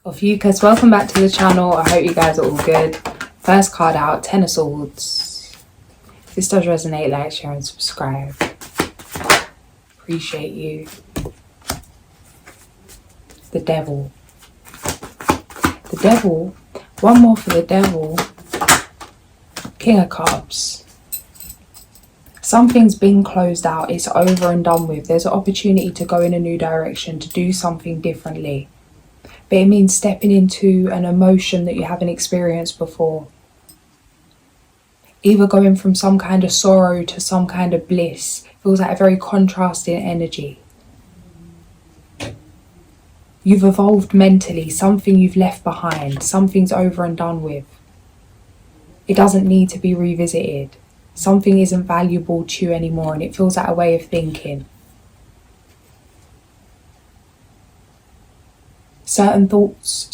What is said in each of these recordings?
Ophiuchus, welcome back to the channel. I hope you guys are all good. First card out, Ten of Swords. If this does resonate, like, share and subscribe. Appreciate you. The Devil. The Devil. One more for the Devil. King of Cups. Something's been closed out. It's over and done with. There's an opportunity to go in a new direction, to do something differently. But it means stepping into an emotion that you haven't experienced before. Either going from some kind of sorrow to some kind of bliss. Feels like a very contrasting energy. You've evolved mentally. Something you've left behind. Something's over and done with. It doesn't need to be revisited. Something isn't valuable to you anymore, and it feels like a way of thinking. Certain thoughts,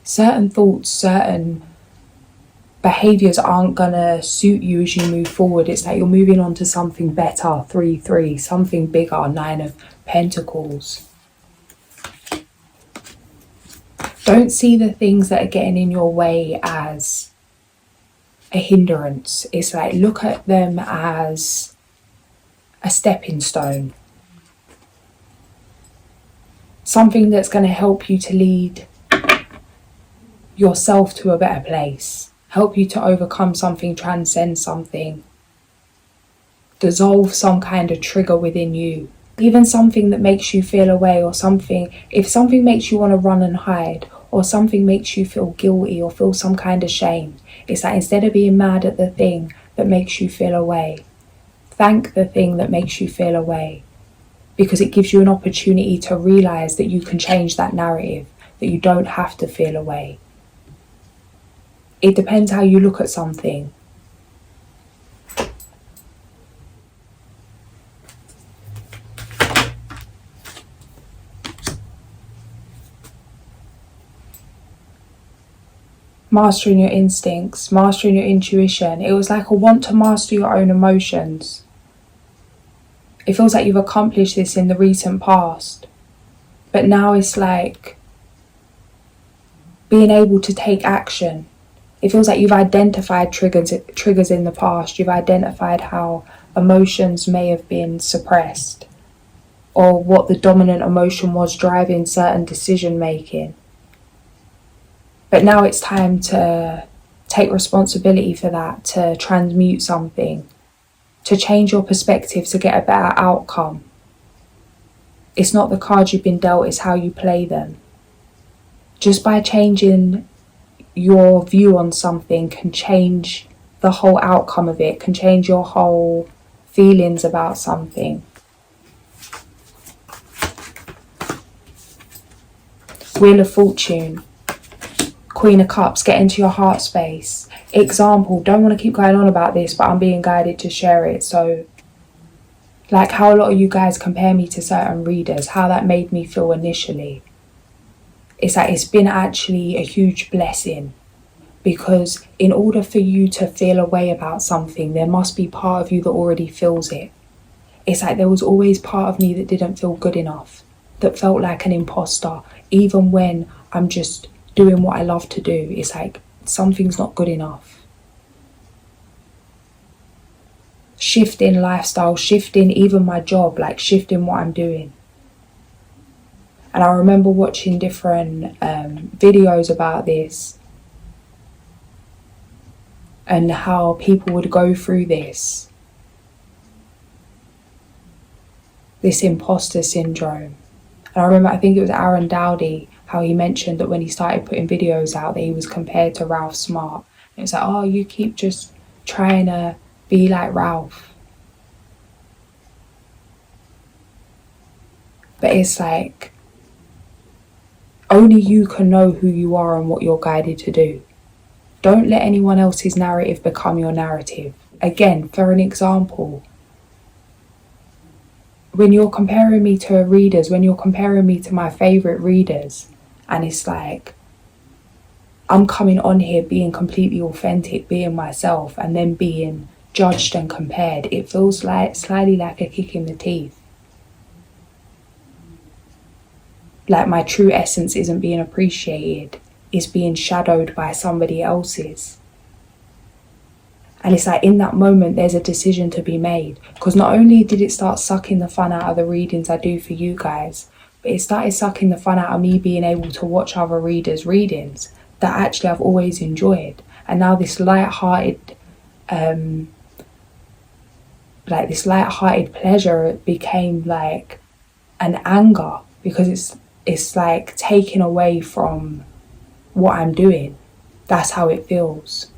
certain behaviours aren't gonna suit you as you move forward. It's like you're moving on to something better, 3-3, something bigger, 9 of Pentacles. Don't see the things that are getting in your way as a hindrance. It's like, look at them as a stepping stone. Something that's going to help you to lead yourself to a better place. Help you to overcome something, transcend something. Dissolve some kind of trigger within you. Even something that makes you feel away, or something, if something makes you want to run and hide, or something makes you feel guilty or feel some kind of shame. It's like, instead of being mad at the thing that makes you feel away, thank the thing that makes you feel away. Because it gives you an opportunity to realise that you can change that narrative, that you don't have to feel away. It depends how you look at something. Mastering your instincts, mastering your intuition. It was like a want to master your own emotions. It feels like you've accomplished this in the recent past. But now it's like being able to take action. It feels like you've identified triggers in the past. You've identified how emotions may have been suppressed, or what the dominant emotion was driving certain decision making. But now it's time to take responsibility for that, to transmute something, to change your perspective, to get a better outcome. It's not the cards you've been dealt, it's how you play them. Just by changing your view on something can change the whole outcome of it, can change your whole feelings about something. Wheel of Fortune. Queen of Cups, get into your heart space. Example, don't want to keep going on about this, but I'm being guided to share it. So, like how a lot of you guys compare me to certain readers, how that made me feel initially. It's like, it's been actually a huge blessing, because in order for you to feel a way about something, there must be part of you that already feels it. It's like there was always part of me that didn't feel good enough, that felt like an imposter, even when I'm just doing what I love to do. It's like something's not good enough. Shifting lifestyle, shifting even my job, like shifting what I'm doing. And I remember watching different videos about this, and how people would go through this imposter syndrome. And I remember, I think it was Aaron Dowdy, how he mentioned that when he started putting videos out, that he was compared to Ralph Smart. And it's like, oh, you keep just trying to be like Ralph. But it's like, only you can know who you are and what you're guided to do. Don't let anyone else's narrative become your narrative. Again, for an example, when you're comparing me to readers, when you're comparing me to my favourite readers, and it's like, I'm coming on here being completely authentic, being myself, and then being judged and compared, it feels like slightly like a kick in the teeth. like my true essence isn't being appreciated, it's being shadowed by somebody else's. And it's like in that moment there's a decision to be made, because not only did it start sucking the fun out of the readings I do for you guys, but it started sucking the fun out of me being able to watch other readers' readings that actually I've always enjoyed. And now this light-hearted pleasure became like an anger, because it's like taken away from what I'm doing. That's how it feels.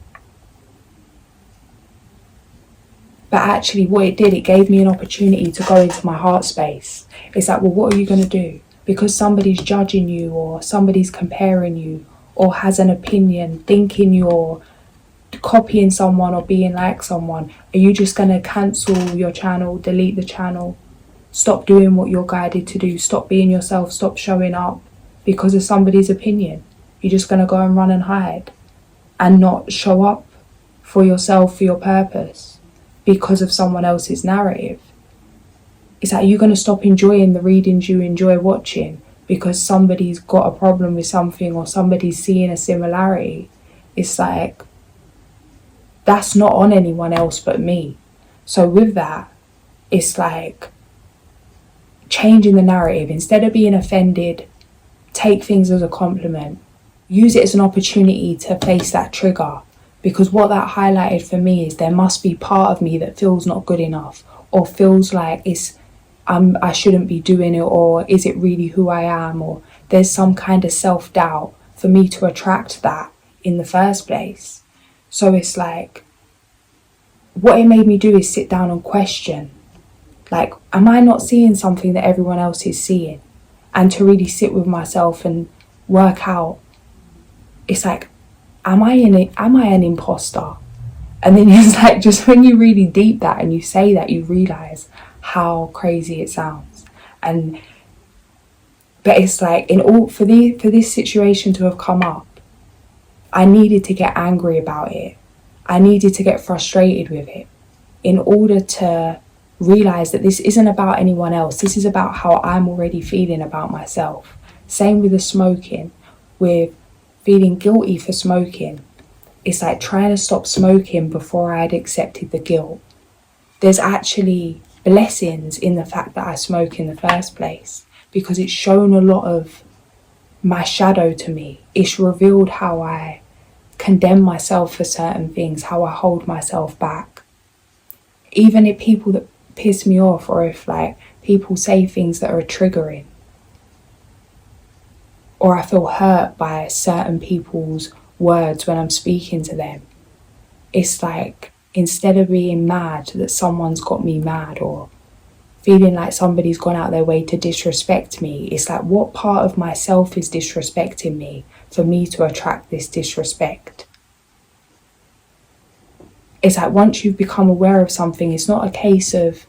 But actually what it did, it gave me an opportunity to go into my heart space. It's like, well, what are you going to do? Because somebody's judging you, or somebody's comparing you, or has an opinion, thinking you're copying someone or being like someone, are you just going to cancel your channel, delete the channel, stop doing what you're guided to do, stop being yourself, stop showing up because of somebody's opinion? You're just going to go and run and hide and not show up for yourself, for your purpose, because of someone else's narrative? It's like, you're going to stop enjoying the readings you enjoy watching because somebody's got a problem with something, or somebody's seeing a similarity. It's like, that's not on anyone else but me. So with that, it's like changing the narrative. Instead of being offended, take things as a compliment. Use it as an opportunity to face that trigger. Because what that highlighted for me is there must be part of me that feels not good enough, or feels like I shouldn't be doing it, or is it really who I am, or there's some kind of self-doubt for me to attract that in the first place. So it's like, what it made me do is sit down and question, like, am I not seeing something that everyone else is seeing? And to really sit with myself and work out, it's like, am I an imposter? And then it's like, just when you really deep that and you say that, you realize how crazy it sounds. But it's like, for this situation to have come up, I needed to get angry about it. I needed to get frustrated with it in order to realize that this isn't about anyone else. This is about how I'm already feeling about myself. Same with the smoking, with feeling guilty for smoking. It's like trying to stop smoking before I had accepted the guilt. There's actually blessings in the fact that I smoke in the first place, because it's shown a lot of my shadow to me. It's revealed how I condemn myself for certain things, how I hold myself back. Even if people that piss me off, or if like people say things that are triggering, or I feel hurt by certain people's words when I'm speaking to them, it's like, instead of being mad that someone's got me mad, or feeling like somebody's gone out their way to disrespect me, it's like, what part of myself is disrespecting me for me to attract this disrespect? It's like, once you've become aware of something, it's not a case of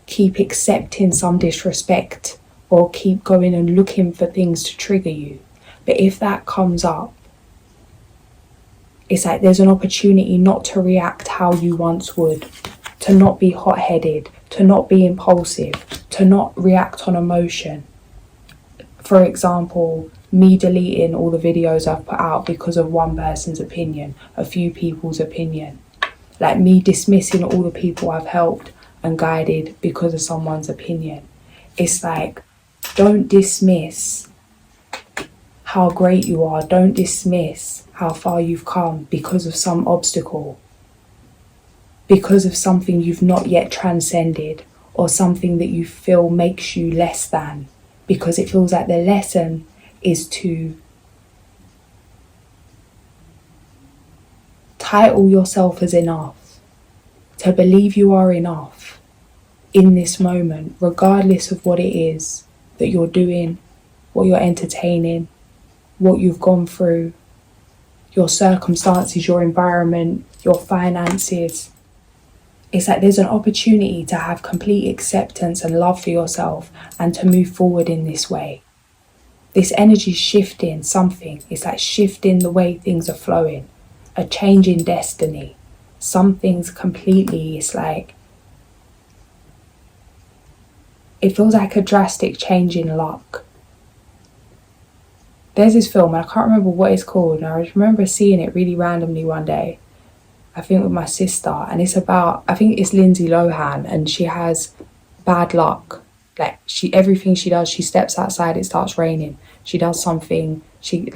keep accepting some disrespect or keep going and looking for things to trigger you. But if that comes up, it's like there's an opportunity not to react how you once would, to not be hot-headed, to not be impulsive, to not react on emotion. For example, me deleting all the videos I've put out because of one person's opinion, a few people's opinion. Like me dismissing all the people I've helped and guided because of someone's opinion. It's like, don't dismiss how great you are. Don't dismiss how far you've come because of some obstacle, because of something you've not yet transcended, or something that you feel makes you less than, because it feels like the lesson is to title yourself as enough, to believe you are enough in this moment, regardless of what it is that you're doing, what you're entertaining, what you've gone through, your circumstances, your environment, your finances. It's like there's an opportunity to have complete acceptance and love for yourself and to move forward in this way. This energy is shifting something. It's like shifting the way things are flowing, a change in destiny. Some things completely, it's like, it feels like a drastic change in luck. There's this film, and I can't remember what it's called, and I just remember seeing it really randomly one day, I think with my sister, and it's about, I think it's Lindsay Lohan, and she has bad luck. Like, everything she does, she steps outside, it starts raining. She does something, she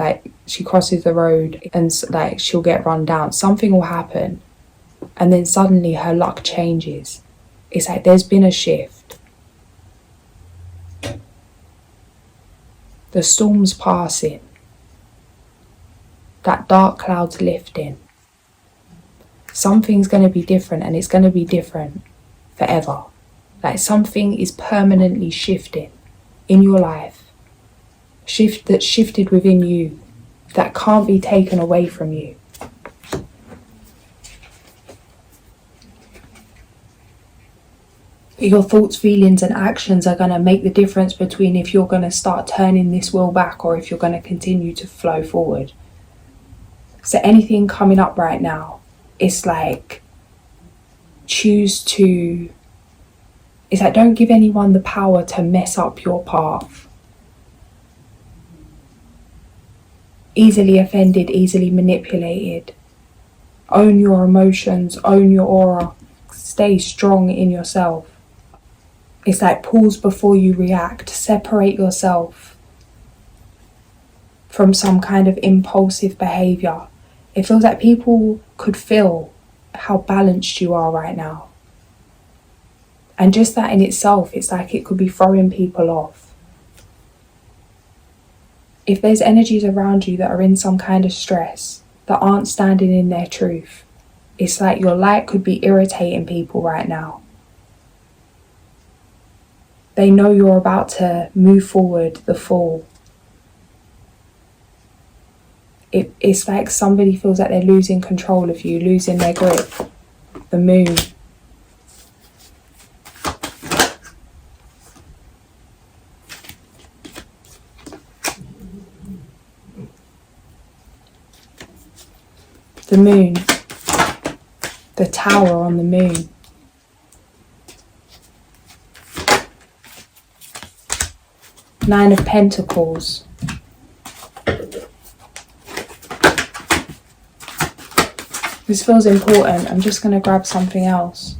crosses the road, and like she'll get run down. Something will happen, and then suddenly her luck changes. It's like there's been a shift. The storm's passing. That dark cloud's lifting. Something's going to be different, and it's going to be different forever. Like, something is permanently shifting in your life. That's shifted within you, that can't be taken away from you. Your thoughts, feelings and actions are going to make the difference between if you're going to start turning this wheel back or if you're going to continue to flow forward. So anything coming up right now, it's like don't give anyone the power to mess up your path. Easily offended, easily manipulated. Own your emotions, own your aura. Stay strong in yourself. It's like pause before you react. Separate yourself from some kind of impulsive behaviour. It feels like people could feel how balanced you are right now. And just that in itself, it's like it could be throwing people off. If there's energies around you that are in some kind of stress, that aren't standing in their truth, it's like your light could be irritating people right now. They know you're about to move forward the fall. It's like somebody feels like they're losing control of you, losing their grip. The moon. The moon. The tower on the moon. Nine of Pentacles. This feels important. I'm just going to grab something else.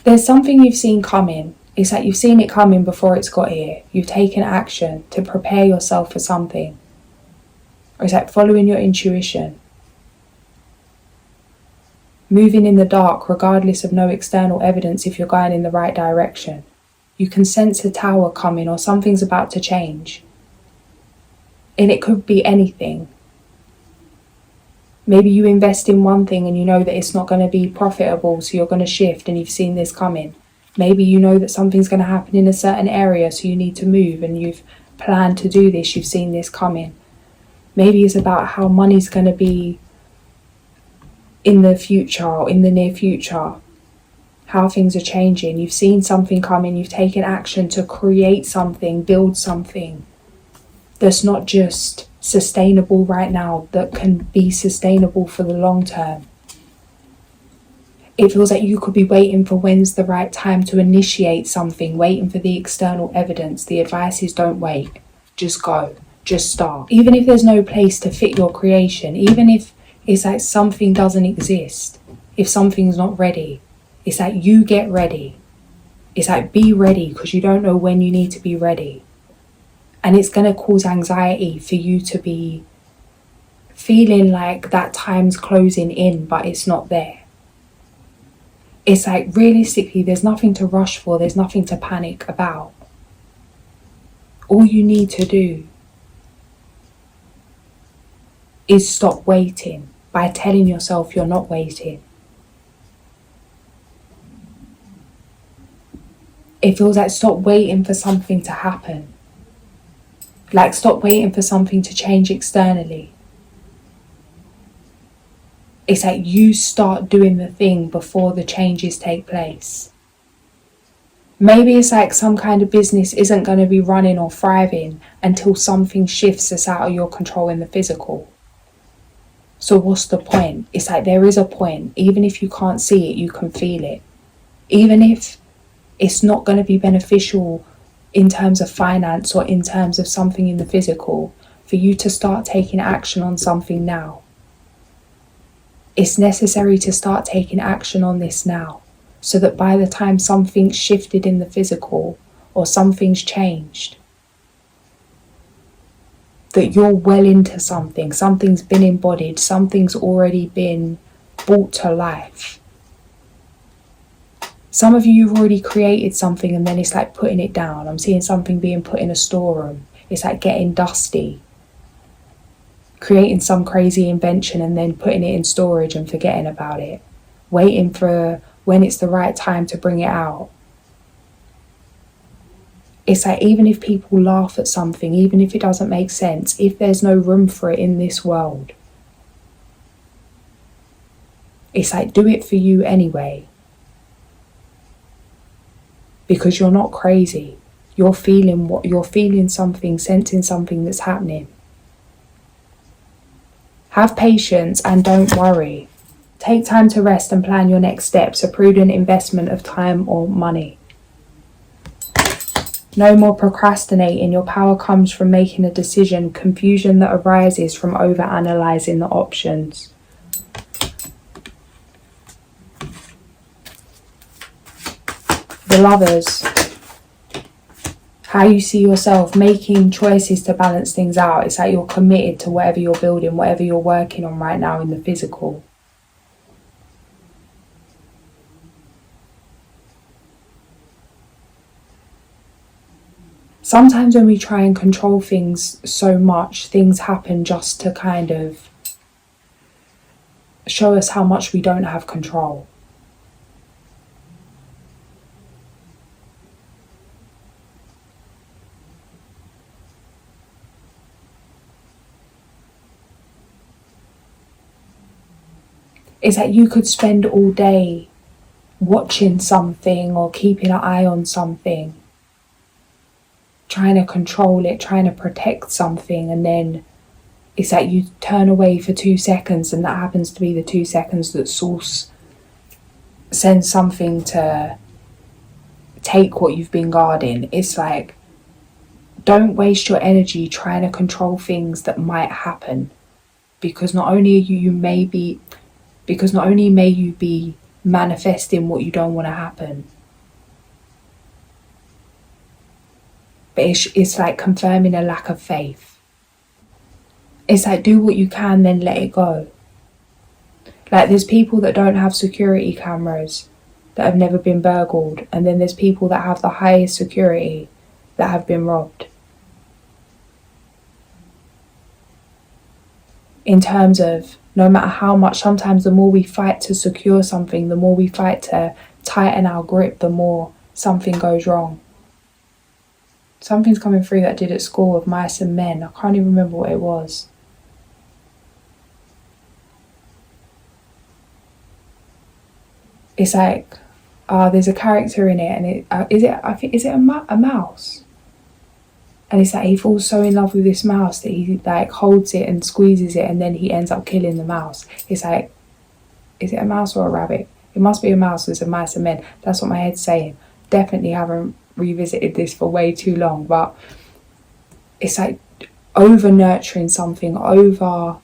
There's something you've seen coming. It's like you've seen it coming before it's got here. You've taken action to prepare yourself for something. Or it's like following your intuition. Moving in the dark regardless of no external evidence if you're going in the right direction. You can sense a tower coming or something's about to change. And it could be anything. Maybe you invest in one thing and you know that it's not going to be profitable, so you're going to shift and you've seen this coming. Maybe you know that something's going to happen in a certain area, so you need to move and you've planned to do this, you've seen this coming. Maybe it's about how money's going to be in the future or in the near future. How things are changing. You've seen something coming, you've taken action to create something, build something that's not just sustainable right now, that can be sustainable for the long term. It feels like you could be waiting for when's the right time to initiate something, waiting for the external evidence. The advice is don't wait, just go, just start. Even if there's no place to fit your creation, even if it's like something doesn't exist, if something's not ready, it's like you get ready. It's like be ready, because you don't know when you need to be ready. And it's going to cause anxiety for you to be feeling like that time's closing in, but it's not there. It's like realistically, there's nothing to rush for, there's nothing to panic about. All you need to do is stop waiting by telling yourself you're not waiting. It feels like stop waiting for something to happen. Like stop waiting for something to change externally. It's like you start doing the thing before the changes take place. Maybe it's like some kind of business isn't going to be running or thriving until something shifts us out of your control in the physical. So what's the point? It's like there is a point. Even if you can't see it, you can feel it. Even if it's not going to be beneficial in terms of finance or in terms of something in the physical, for you to start taking action on something now. It's necessary to start taking action on this now, so that by the time something's shifted in the physical or something's changed, that you're well into something, something's been embodied, something's already been brought to life. Some of you've already created something and then it's like putting it down. I'm seeing something being put in a storeroom. It's like getting dusty. Creating some crazy invention and then putting it in storage and forgetting about it. Waiting for when it's the right time to bring it out. It's like even if people laugh at something, even if it doesn't make sense, if there's no room for it in this world, it's like do it for you anyway. Because you're not crazy. You're feeling something, sensing something that's happening. Have patience and don't worry. Take time to rest and plan your next steps, a prudent investment of time or money. No more procrastinating. Your power comes from making a decision. Confusion that arises from over-analysing the options. The Lovers. How you see yourself making choices to balance things out. It's like you're committed to whatever you're building, whatever you're working on right now in the physical. Sometimes when we try and control things so much, things happen just to kind of show us how much we don't have control. It's like you could spend all day watching something or keeping an eye on something, trying to control it, trying to protect something, and then it's like you turn away for 2 seconds and that happens to be the 2 seconds that source sends something to take what you've been guarding. It's like, don't waste your energy trying to control things that might happen, because not only may you be manifesting what you don't want to happen, but it's like confirming a lack of faith. It's like do what you can, then let it go. Like there's people that don't have security cameras that have never been burgled, and then there's people that have the highest security that have been robbed. In terms of no matter how much, sometimes the more we fight to secure something, the more we fight to tighten our grip, the more something goes wrong. Something's coming through that I did at school of mice and men. I can't even remember what it was. It's like, there's a character in it, and is it a mouse? And it's like he falls so in love with this mouse that he like holds it and squeezes it, and then he ends up killing the mouse. It's like, is it a mouse or a rabbit? It must be a mouse. It's a mice and men. That's what my head's saying. Definitely haven't revisited this for way too long, but it's like over nurturing something, over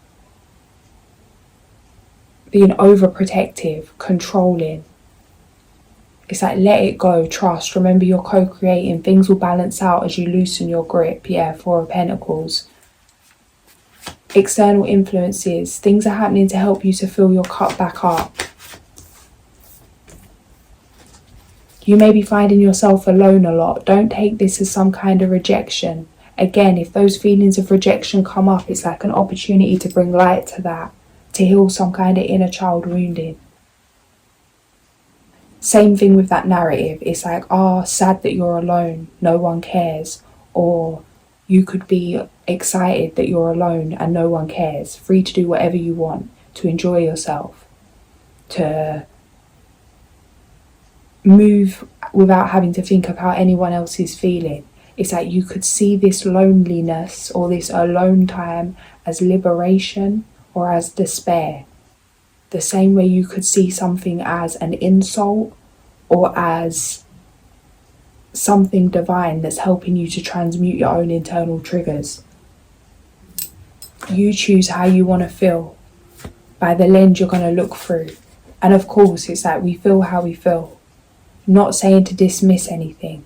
being overprotective, controlling. It's like let it go, trust, remember you're co-creating, things will balance out as you loosen your grip. Yeah, Four of Pentacles. External influences, things are happening to help you to fill your cup back up. You may be finding yourself alone a lot. Don't take this as some kind of rejection. Again, if those feelings of rejection come up, it's like an opportunity to bring light to that, to heal some kind of inner child wounding. Same thing with that narrative. It's like, sad that you're alone, no one cares. Or you could be excited that you're alone and no one cares. Free to do whatever you want, to enjoy yourself, to move without having to think of how anyone else is feeling. It's like you could see this loneliness or this alone time as liberation or as despair. The same way you could see something as an insult or as something divine that's helping you to transmute your own internal triggers. You choose how you want to feel by the lens you're going to look through. And of course, it's like we feel how we feel. Not saying to dismiss anything.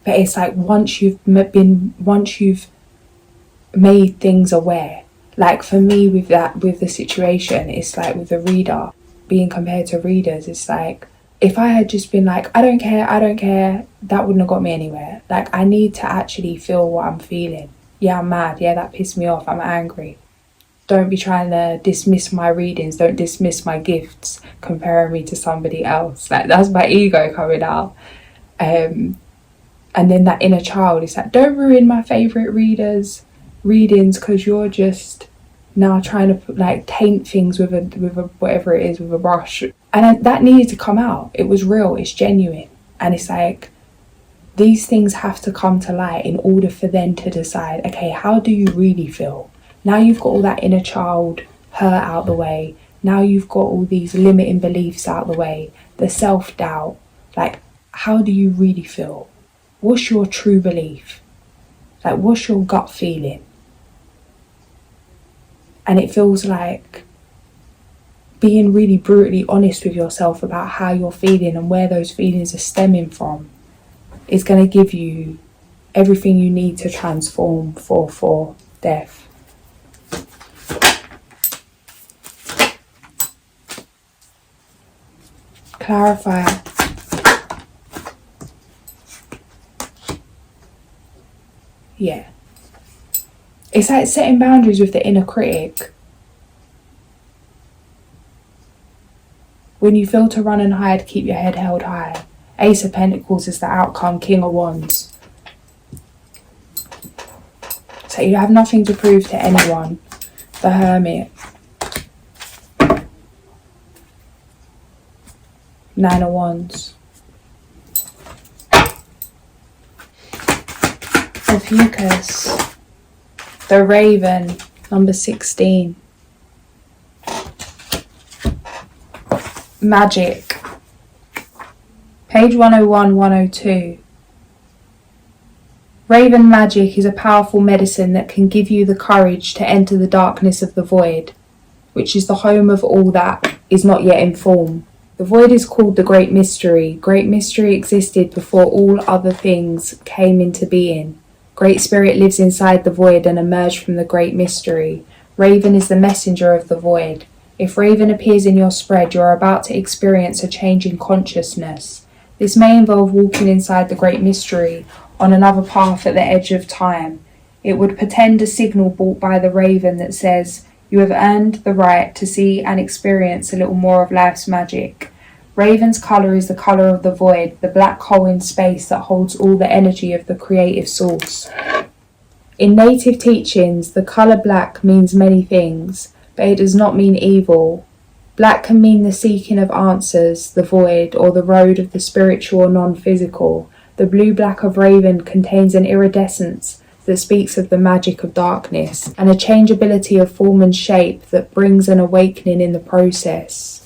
But it's like once you've made things aware. Like for me with the situation, it's like with the reader, being compared to readers, it's like, if I had just been like, I don't care, that wouldn't have got me anywhere. Like, I need to actually feel what I'm feeling. Yeah, I'm mad. Yeah, that pissed me off. I'm angry. Don't be trying to dismiss my readings. Don't dismiss my gifts, comparing me to somebody else. Like, that's my ego coming out. And then that inner child is like, don't ruin my favourite readings because you're just now trying to taint things with a whatever it is, with a brush. And that needed to come out. It was real, it's genuine. And it's like, these things have to come to light in order for them to decide, okay, how do you really feel? Now you've got all that inner child hurt out the way. Now you've got all these limiting beliefs out the way, the self-doubt. Like, how do you really feel? What's your true belief? Like, what's your gut feeling? And it feels like being really brutally honest with yourself about how you're feeling and where those feelings are stemming from is going to give you everything you need to transform for death. Clarify. Yeah. It's like setting boundaries with the inner critic. When you feel to run and hide, keep your head held high. Ace of Pentacles is the outcome, King of Wands. So you have nothing to prove to anyone. The Hermit. Nine of Wands. Ophiuchus. The Raven, number 16. Magic. Page 101, 102. Raven magic is a powerful medicine that can give you the courage to enter the darkness of the void, which is the home of all that is not yet in form. The void is called the Great Mystery. Great Mystery existed before all other things came into being. Great Spirit lives inside the void and emerged from the Great Mystery. Raven is the messenger of the void. If Raven appears in your spread, you are about to experience a change in consciousness. This may involve walking inside the Great Mystery on another path at the edge of time. It would portend a signal brought by the Raven that says, you have earned the right to see and experience a little more of life's magic. Raven's colour is the colour of the void, the black hole in space that holds all the energy of the creative source. In native teachings, the colour black means many things, but it does not mean evil. Black can mean the seeking of answers, the void, or the road of the spiritual or non-physical. The blue-black of Raven contains an iridescence that speaks of the magic of darkness, and a changeability of form and shape that brings an awakening in the process.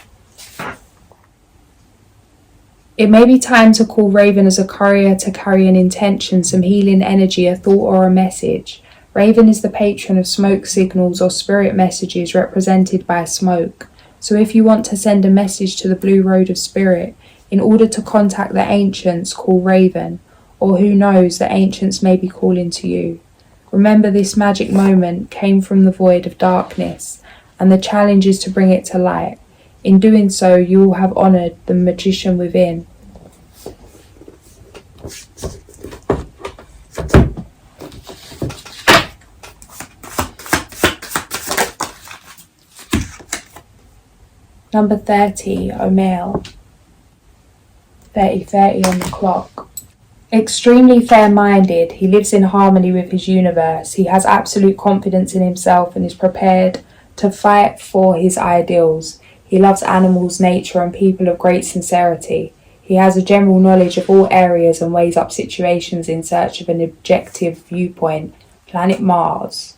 It may be time to call Raven as a courier to carry an intention, some healing energy, a thought or a message. Raven is the patron of smoke signals or spirit messages represented by smoke. So if you want to send a message to the Blue Road of Spirit, in order to contact the ancients, call Raven, or who knows, the ancients may be calling to you. Remember, this magic moment came from the void of darkness, and the challenge is to bring it to light. In doing so, you will have honoured the magician within. Number 30, O'Male. 30 on the clock. Extremely fair-minded, he lives in harmony with his universe. He has absolute confidence in himself and is prepared to fight for his ideals. He loves animals, nature, and people of great sincerity. He has a general knowledge of all areas and weighs up situations in search of an objective viewpoint. Planet Mars.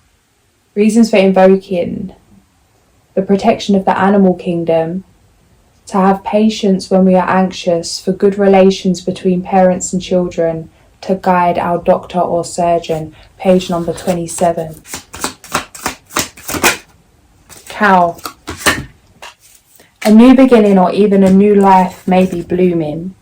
Reasons for invoking the protection of the animal kingdom, to have patience when we are anxious, for good relations between parents and children, to guide our doctor or surgeon. Page number 27. Cow. A new beginning or even a new life may be blooming.